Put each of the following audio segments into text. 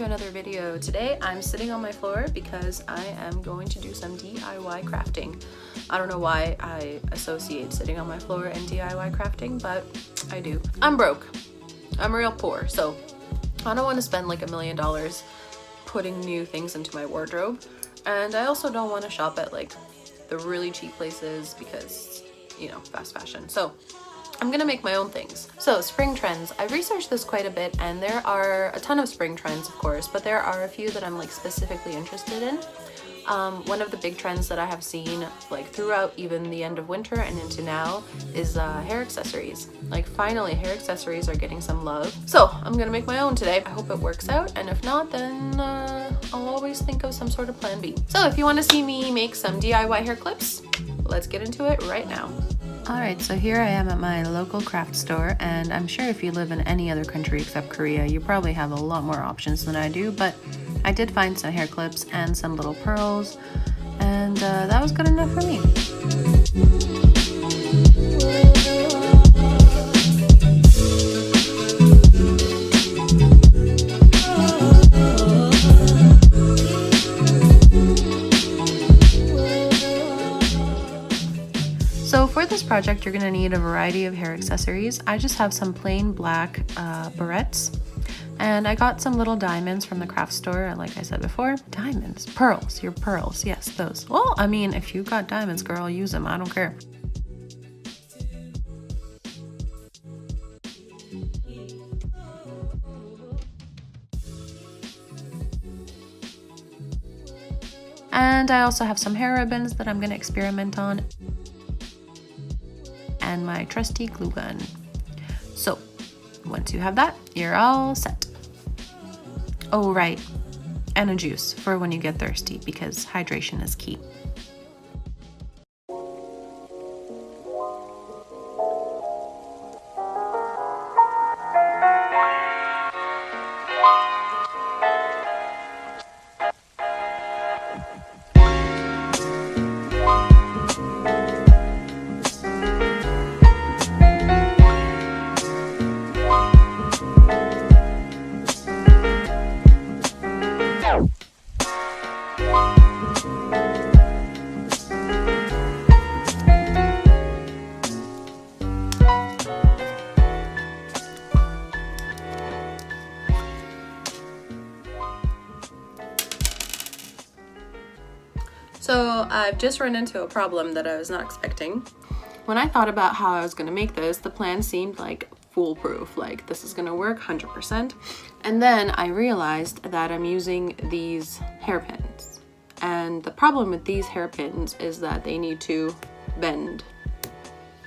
to another video. Today I'm sitting on my floor because I am going to do some DIY crafting. I don't know why I associate sitting on my floor and DIY crafting, but I do. I'm broke. I'm real poor, so I don't want to spend like $1 million putting new things into my wardrobe, and I also don't want to shop at like the really cheap places because, you know, fast fashion. So I'm gonna make my own things. So spring trends, I've researched this quite a bit, and there are a ton of spring trends, of course, but there are a few that I'm like specifically interested in. One of the big trends that I have seen like throughout even the end of winter and into now is hair accessories. Like finally hair accessories are getting some love. So I'm gonna make my own today. I hope it works out, and if not, then I'll always think of some sort of plan B. So if you want to see me make some DIY hair clips, let's get into it right now. Alright, so here I am at my local craft store, and I'm sure if you live in any other country except Korea, you probably have a lot more options than I do, but I did find some hair clips and some little pearls, and that was good enough for me. So for this project, you're gonna need a variety of hair accessories. I just have some plain black barrettes, and I got some little diamonds from the craft store, like I said before. Diamonds, pearls, your pearls, yes, those. Well, I mean, if you got diamonds, girl, use them, I don't care. And I also have some hair ribbons that I'm gonna experiment on, and my trusty glue gun. So once you have that, you're all set. Oh right, and a juice for when you get thirsty, because hydration is key. So I've just run into a problem that I was not expecting. When I thought about how I was gonna make this, the plan seemed like foolproof, like this is gonna work 100%. And then I realized that I'm using these hairpins. And the problem with these hairpins is that they need to bend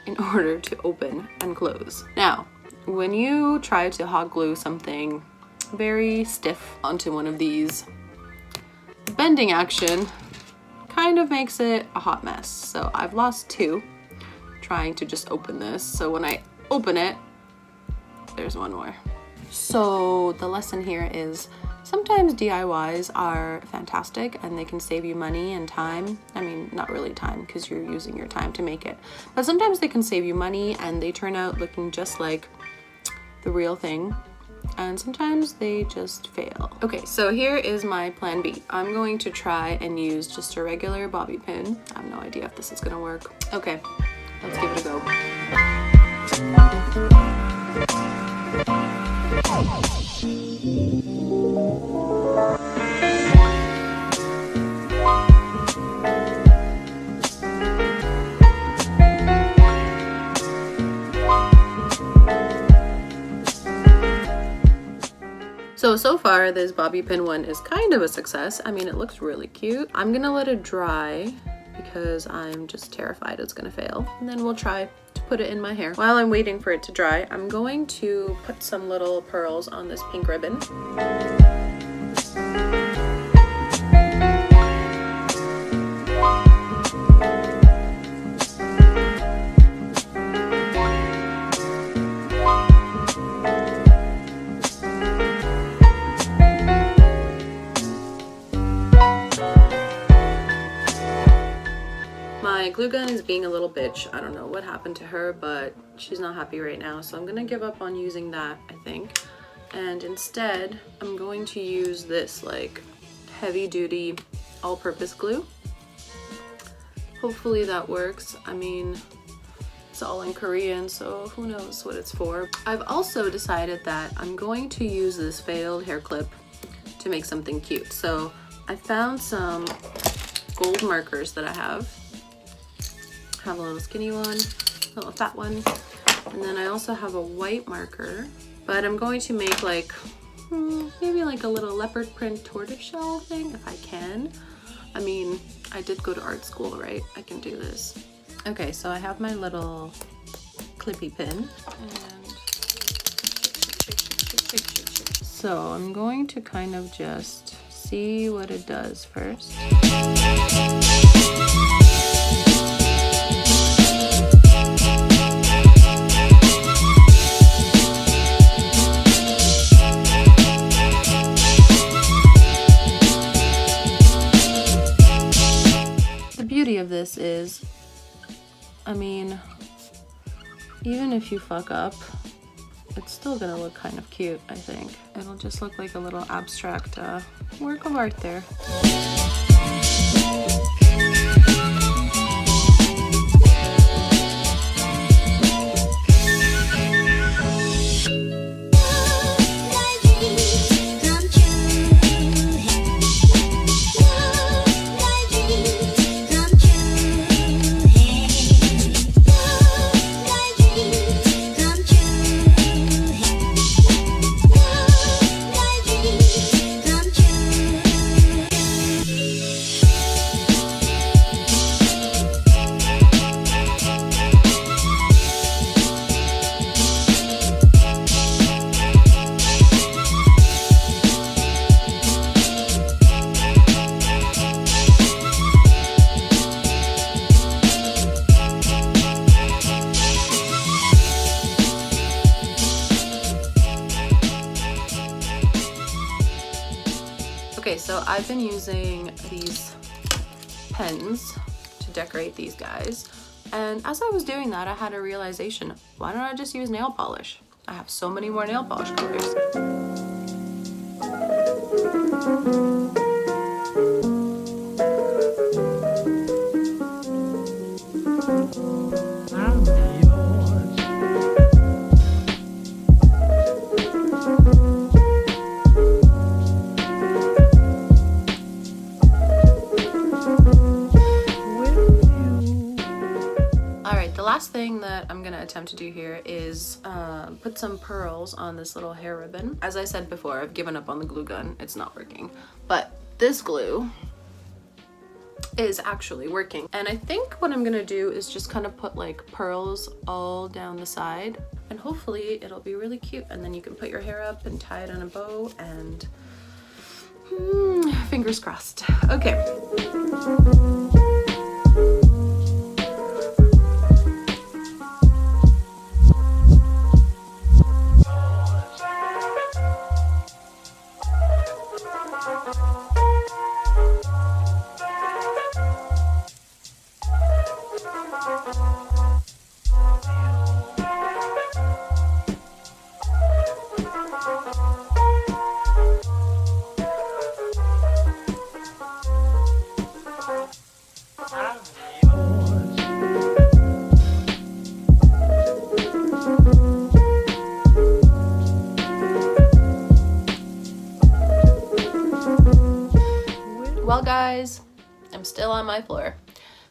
in order to open and close. Now, when you try to hot glue something very stiff onto one of these, bending action kind of makes it a hot mess. So I've lost two trying to just open this. So when I open it, there's one more. So the lesson here is sometimes DIYs are fantastic and they can save you money and time. I mean, not really time because you're using your time to make it, but sometimes they can save you money and they turn out looking just like the real thing. And sometimes they just fail. Okay, so here is my plan B. I'm going to try and use just a regular bobby pin. I have no idea if this is gonna work. Okay, let's give it a go. So far this bobby pin one is kind of a success. I mean, it looks really cute. I'm gonna let it dry because I'm just terrified it's gonna fail. And then we'll try to put it in my hair. While I'm waiting for it to dry, I'm going to put some little pearls on this pink ribbon. My glue gun is being a little bitch. I don't know what happened to her, but she's not happy right now, so I'm gonna give up on using that, I think. and instead I'm going to use this like heavy duty all-purpose glue. Hopefully that works. I mean, it's all in Korean, so who knows what it's for. I've also decided that I'm going to use this failed hair clip to make something cute. So I found some gold markers that I have a little skinny one, a little fat one, and then I also have a white marker, but I'm going to make like maybe like a little leopard print tortoiseshell thing if I can. I mean, I did go to art school, right? I can do this. Okay, so I have my little clippy pin, and so I'm going to kind of just see what it does first. The beauty of this is, I mean, even if you fuck up, it's still gonna look kind of cute, I think. It'll just look like a little abstract work of art there. Okay, so I've been using these pens to decorate these guys, and as I was doing that, I had a realization: why don't I just use nail polish? I have so many more nail polish colors. Last thing that I'm gonna attempt to do here is put some pearls on this little hair ribbon. As I said before, I've given up on the glue gun. It's not working, but this glue is actually working. And I think what I'm gonna do is just kind of put like pearls all down the side, and hopefully it'll be really cute. And then you can put your hair up and tie it on a bow, and fingers crossed. Okay. Well guys, I'm still on my floor.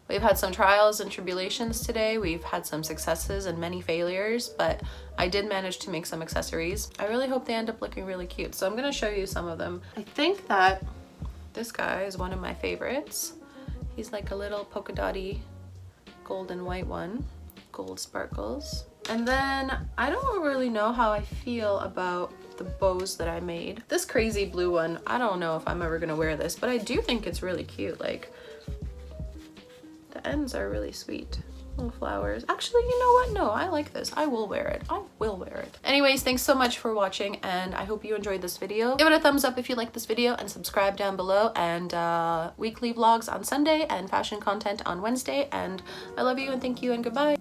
We've had some trials and tribulations today. We've had some successes and many failures, but I did manage to make some accessories. I really hope they end up looking really cute. So I'm gonna show you some of them. I think that this guy is one of my favorites. He's like a little polka dotty gold and white one, gold sparkles. And then I don't really know how I feel about the bows that I made. This crazy blue one, I don't know if I'm ever gonna wear this, but I do think it's really cute. Like, the ends are really sweet. Little flowers. Actually, you know what? No, I like this. I will wear it. I will wear it. Anyways, thanks so much for watching, and I hope you enjoyed this video. Give it a thumbs up if you like this video, and subscribe down below, and weekly vlogs on Sunday and fashion content on Wednesday. And I love you and thank you and goodbye.